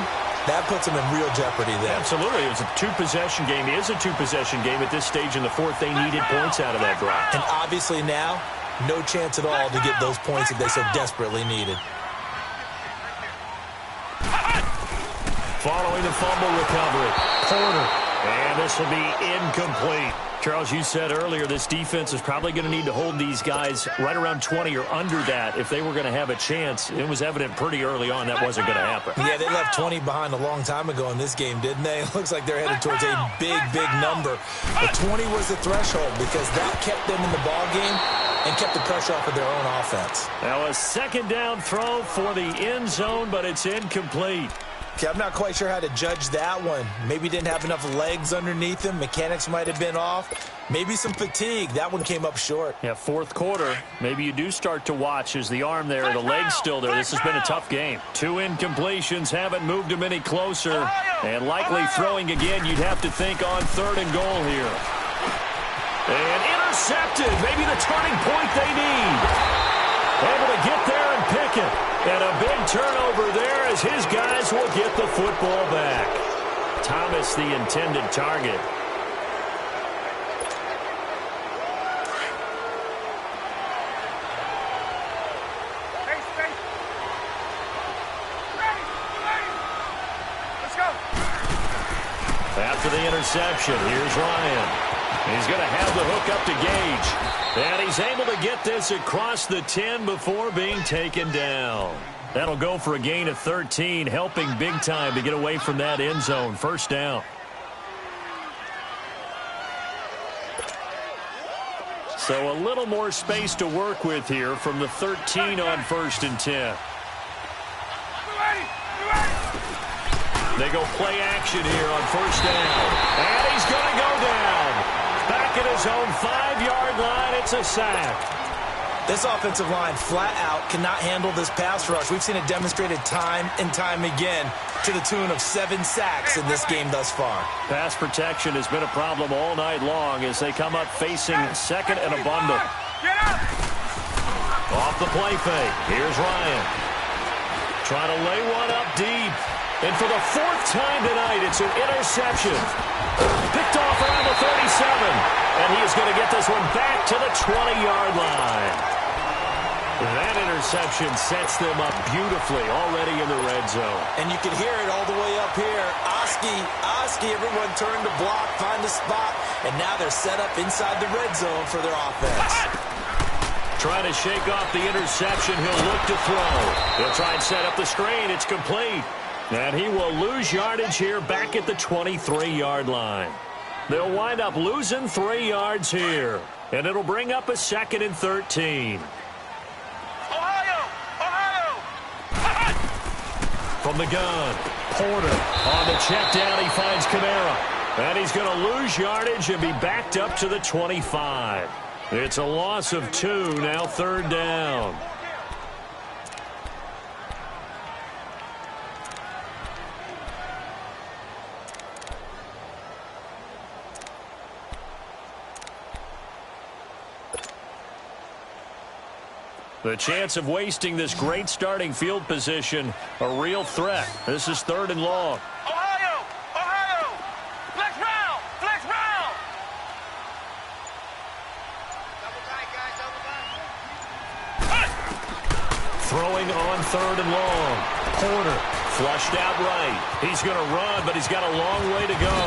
that puts them in real jeopardy there. Absolutely. It was a 2-possession game. It is a 2-possession game at this stage in the 4th. They needed points out of that drive. And obviously now, no chance at all to get those points that they so desperately needed. Following the fumble recovery, Porter. And this will be incomplete. Charles, you said earlier this defense is probably going to need to hold these guys right around 20 or under that if they were going to have a chance. It was evident pretty early on that wasn't going to happen. Yeah, they left 20 behind a long time ago in this game, didn't they? It looks like they're headed towards a big, big number. But 20 was the threshold because that kept them in the ball game and kept the pressure off of their own offense. Now a 2nd down throw for the end zone, but it's incomplete. Okay, I'm not quite sure how to judge that one. Maybe didn't have enough legs underneath him. Mechanics might have been off. Maybe some fatigue. That one came up short. Yeah, fourth quarter. Maybe you do start to watch as the arm there, the leg's still there. This has been a tough game. 2 incompletions haven't moved him any closer. And likely throwing again, you'd have to think on 3rd and goal here. And intercepted. Maybe the turning point they need. Able to get there and pick it. And a big turnover there as his guys will get the football back. Thomas, the intended target. After the interception, here's Ryan. He's going to have the hook up to Gage. And he's able to get this across the 10 before being taken down. That'll go for a gain of 13, helping big time to get away from that end zone. First down. So a little more space to work with here from the 13 on 1st and 10. They go play action here on 1st down. And he's going to go down. Back at his own 5-yard line, it's a sack. This offensive line flat out cannot handle this pass rush. We've seen it demonstrated time and time again to the tune of 7 sacks in this game thus far. Pass protection has been a problem all night long as they come up facing 2nd and a bundle. Off the play fake. Here's Ryan. Trying to lay one up deep. And for the 4th time tonight, it's an interception. Picked off around the 37. And he is going to get this one back to the 20-yard line. That interception sets them up beautifully already in the red zone. And you can hear it all the way up here. Oski, everyone turned to block, find a spot. And now they're set up inside the red zone for their offense. Trying to shake off the interception. He'll look to throw. He'll try and set up the screen. It's complete. And he will lose yardage here back at the 23-yard line. They'll wind up losing 3 yards here. And it'll bring up a 2nd and 13. Ohio! From the gun, Porter on the check down. He finds Kamara. And he's going to lose yardage and be backed up to the 25. It's a loss of 2, now 3rd down. The chance of wasting this great starting field position, a real threat. This is 3rd and long. Ohio! Flex round! Double tight, guys, double tight. Throwing on 3rd and long. Porter flushed out right. He's going to run, but he's got a long way to go.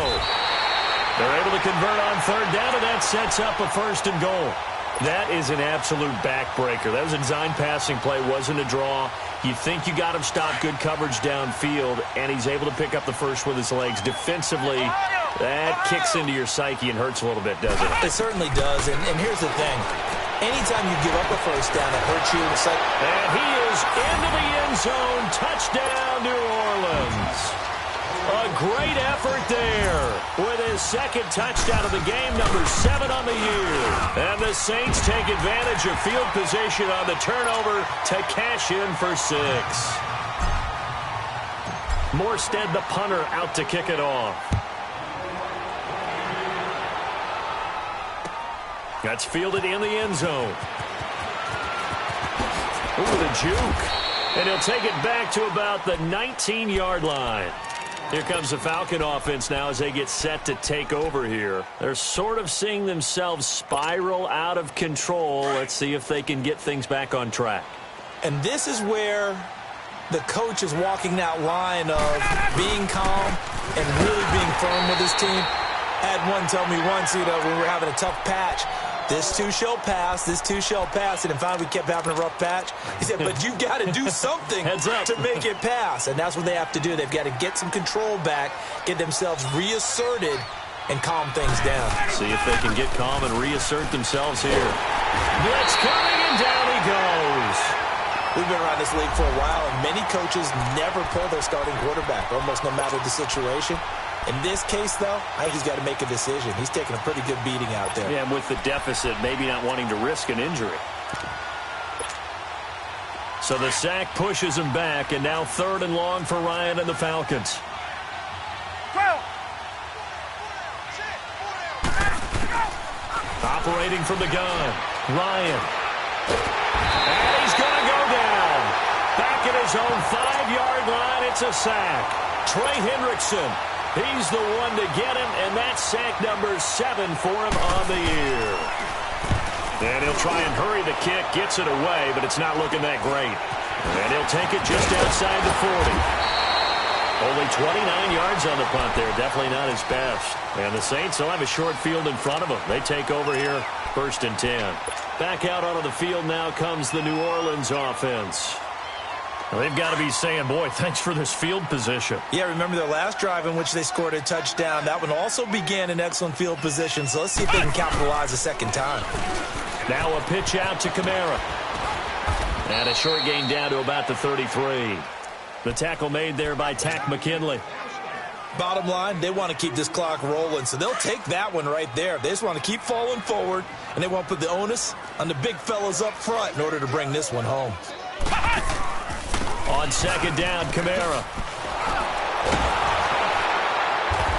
They're able to convert on 3rd down, and that sets up a 1st and goal. That is an absolute backbreaker. That was a design passing play, wasn't a draw. You think you got him stopped, good coverage downfield, and he's able to pick up the first with his legs. Defensively, that kicks into your psyche and hurts a little bit, doesn't it? It certainly does, and here's the thing. Anytime you give up a 1st down, it hurts you. It's like, and he is into the end zone. Touchdown, New Orleans. A great effort there with his 2nd touchdown of the game, number 7 on the year. And the Saints take advantage of field position on the turnover to cash in for 6. Morstead, the punter, out to kick it off. That's fielded in the end zone. Ooh, the juke. And he'll take it back to about the 19-yard line. Here comes the Falcon offense now as they get set to take over here. They're sort of seeing themselves spiral out of control. Let's see if they can get things back on track. And this is where the coach is walking that line of being calm and really being firm with his team. I had one tell me once, when we were having a tough patch, this too shall pass, this too shall pass. And finally we kept having a rough patch. He said, but you've got to do something to make it pass. And that's what they have to do. They've got to get some control back, get themselves reasserted, and calm things down. See if they can get calm and reassert themselves here. Blitz coming, and down he goes. We've been around this league for a while, and many coaches never pull their starting quarterback, almost no matter the situation. In this case, though, I think he's got to make a decision. He's taking a pretty good beating out there. Yeah, and with the deficit, maybe not wanting to risk an injury. So the sack pushes him back, and now 3rd and long for Ryan and the Falcons. Operating from the gun, Ryan. And he's going to go down. Back at his own 5-yard line, it's a sack. Trey Hendrickson, he's the one to get him, and that's sack number 7 for him on the year. And he'll try and hurry the kick, gets it away, but it's not looking that great. And he'll take it just outside the 40. Only 29 yards on the punt there. Definitely not his best. And the Saints will have a short field in front of them. They take over here, 1st and 10. Back out onto the field now comes the New Orleans offense. Well, they've got to be saying, boy, thanks for this field position. Yeah, remember their last drive in which they scored a touchdown. That one also began in excellent field position, so let's see if they can capitalize a second time. Now a pitch out to Kamara. And a short gain down to about the 33. The tackle made there by Tack McKinley. Bottom line, they want to keep this clock rolling, so they'll take that one right there. They just want to keep falling forward, and they won't put the onus on the big fellas up front in order to bring this one home. On 2nd down, Kamara.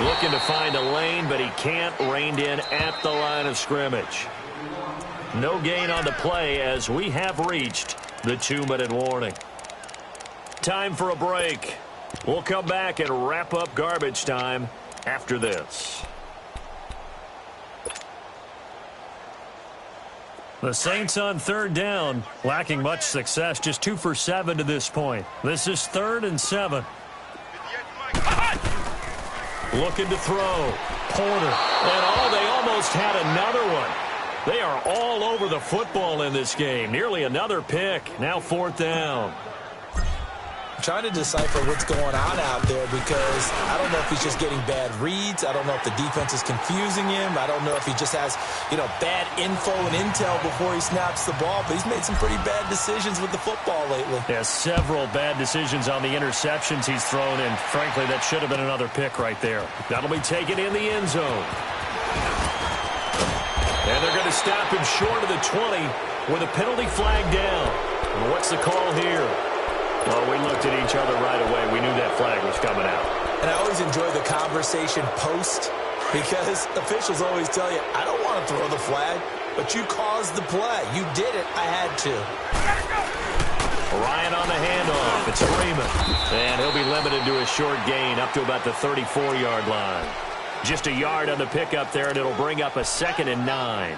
Looking to find a lane, but he can't. Reined in at the line of scrimmage. No gain on the play as we have reached the 2-minute warning. Time for a break. We'll come back and wrap up garbage time after this. The Saints on 3rd down, lacking much success, just 2 for 7 to this point. This is 3rd and 7. Looking to throw. Porter. And they almost had another one. They are all over the football in this game. Nearly another pick. Now 4th down. Trying to decipher what's going on out there because I don't know if he's just getting bad reads. I don't know if the defense is confusing him. I don't know if he just has, bad info and intel before he snaps the ball. But he's made some pretty bad decisions with the football lately. Yeah, several bad decisions on the interceptions he's thrown, and frankly, that should have been another pick right there. That'll be taken in the end zone. And they're going to stop him short of the 20 with a penalty flag down. And what's the call here? Well, we looked at each other right away. We knew that flag was coming out. And I always enjoy the conversation post because officials always tell you, I don't want to throw the flag, but you caused the play. You did it. I had to. Ryan on the handoff. It's Freeman. And he'll be limited to a short gain up to about the 34-yard line. Just a yard on the pickup there, and it'll bring up a 2nd and 9.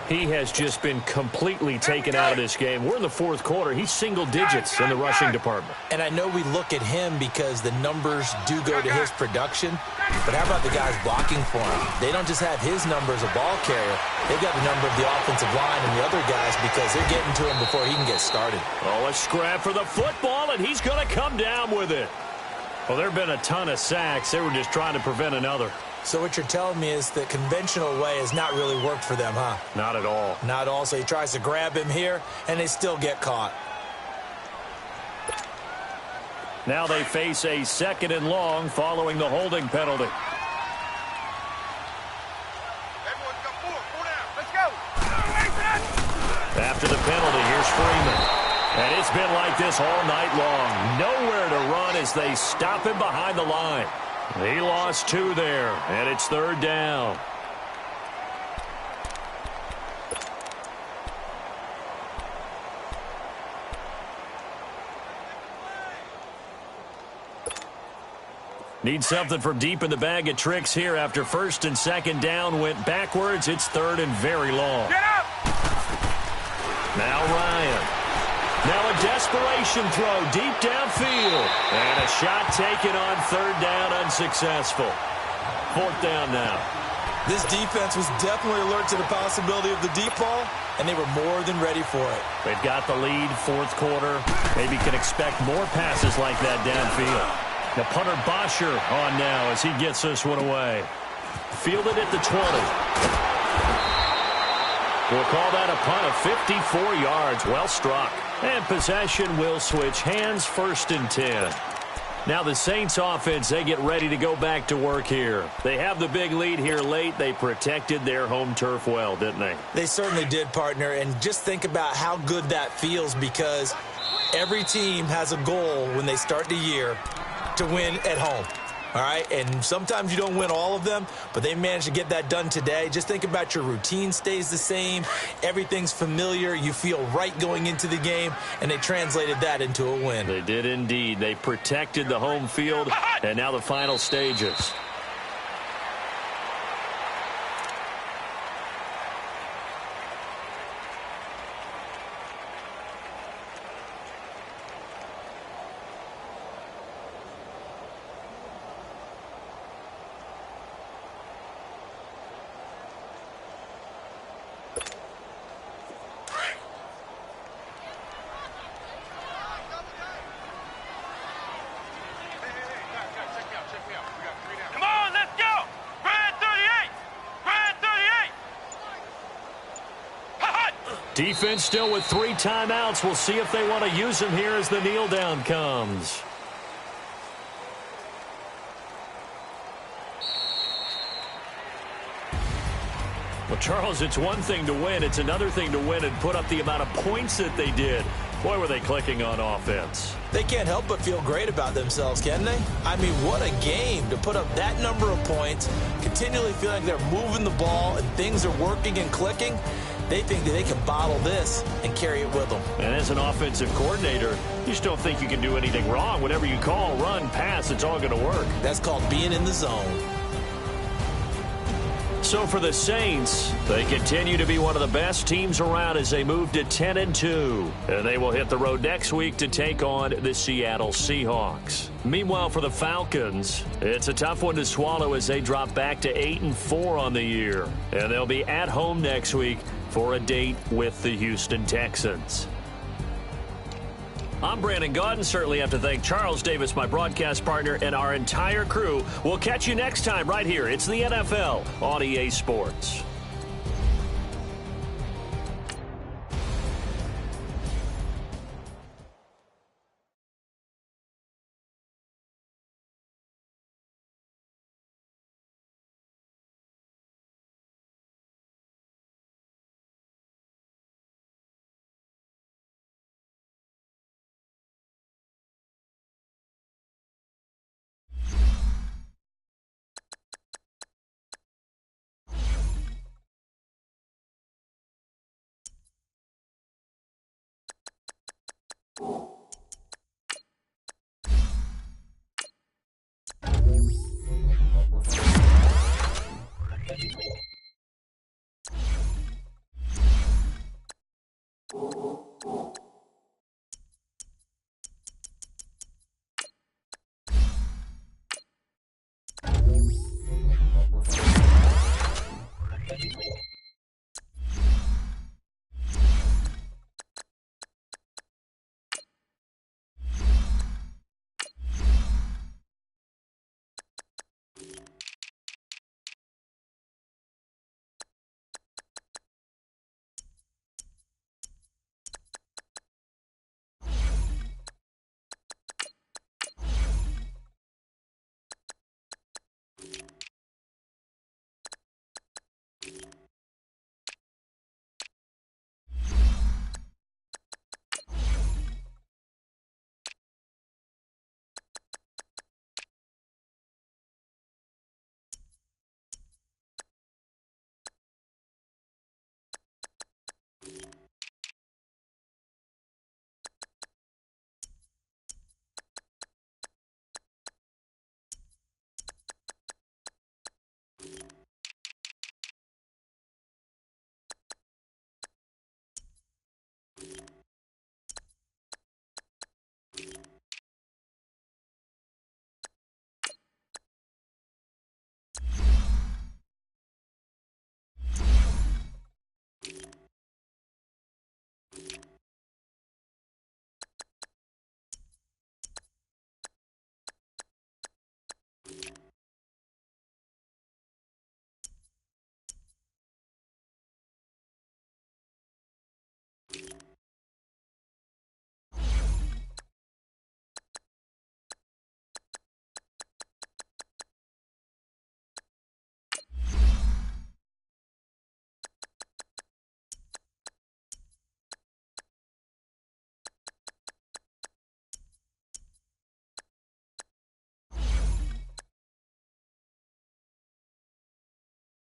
He has just been completely taken out of this game. We're in the 4th quarter. He's single digits in the rushing department. And I know we look at him because the numbers do go to his production. But how about the guys blocking for him? They don't just have his number as a ball carrier. They've got the number of the offensive line and the other guys because they're getting to him before he can get started. Oh, a scrap for the football, and he's going to come down with it. Well, there have been a ton of sacks. They were just trying to prevent another. So what you're telling me is the conventional way has not really worked for them, huh? Not at all. Not at all. So he tries to grab him here, and they still get caught. Now they face a 2nd and long following the holding penalty. After the penalty, here's Freeman. And it's been like this all night long. Nowhere to run as they stop him behind the line. He lost 2 there, and it's 3rd down. Need something from deep in the bag of tricks here after 1st and 2nd down went backwards. It's 3rd and very long. Get up! Now Ryan. Now a desperation throw deep downfield. And a shot taken on 3rd down, unsuccessful. 4th down now. This defense was definitely alert to the possibility of the deep ball, and they were more than ready for it. They've got the lead, 4th quarter. Maybe can expect more passes like that downfield. The punter Bosher on now as he gets this one away. Fielded at the 20. We'll call that a punt of 54 yards. Well struck. And possession will switch hands, 1st and 10. Now the Saints offense, they get ready to go back to work here. They have the big lead here late. They protected their home turf well, didn't they? They certainly did, partner. And just think about how good that feels, because every team has a goal when they start the year to win at home. All right, and sometimes you don't win all of them, but they managed to get that done today. Just think about your routine stays the same. Everything's familiar. You feel right going into the game, and they translated that into a win. They did indeed. They protected the home field, and now the final stages. Defense still with 3 timeouts. We'll see if they want to use them here as the kneel down comes. Well, Charles, it's one thing to win. It's another thing to win and put up the amount of points that they did. Boy, were they clicking on offense. They can't help but feel great about themselves, can they? I mean, what a game to put up that number of points, continually feel like they're moving the ball and things are working and clicking. They think that they can bottle this and carry it with them. And as an offensive coordinator, you just don't think you can do anything wrong. Whatever you call, run, pass, it's all going to work. That's called being in the zone. So for the Saints, they continue to be one of the best teams around as they move to 10-2. And they will hit the road next week to take on the Seattle Seahawks. Meanwhile, for the Falcons, it's a tough one to swallow as they drop back to 8-4 on the year. And they'll be at home next week for a date with the Houston Texans. I'm Brandon Gaudin. Certainly have to thank Charles Davis, my broadcast partner, and our entire crew. We'll catch you next time right here. It's the NFL on EA Sports.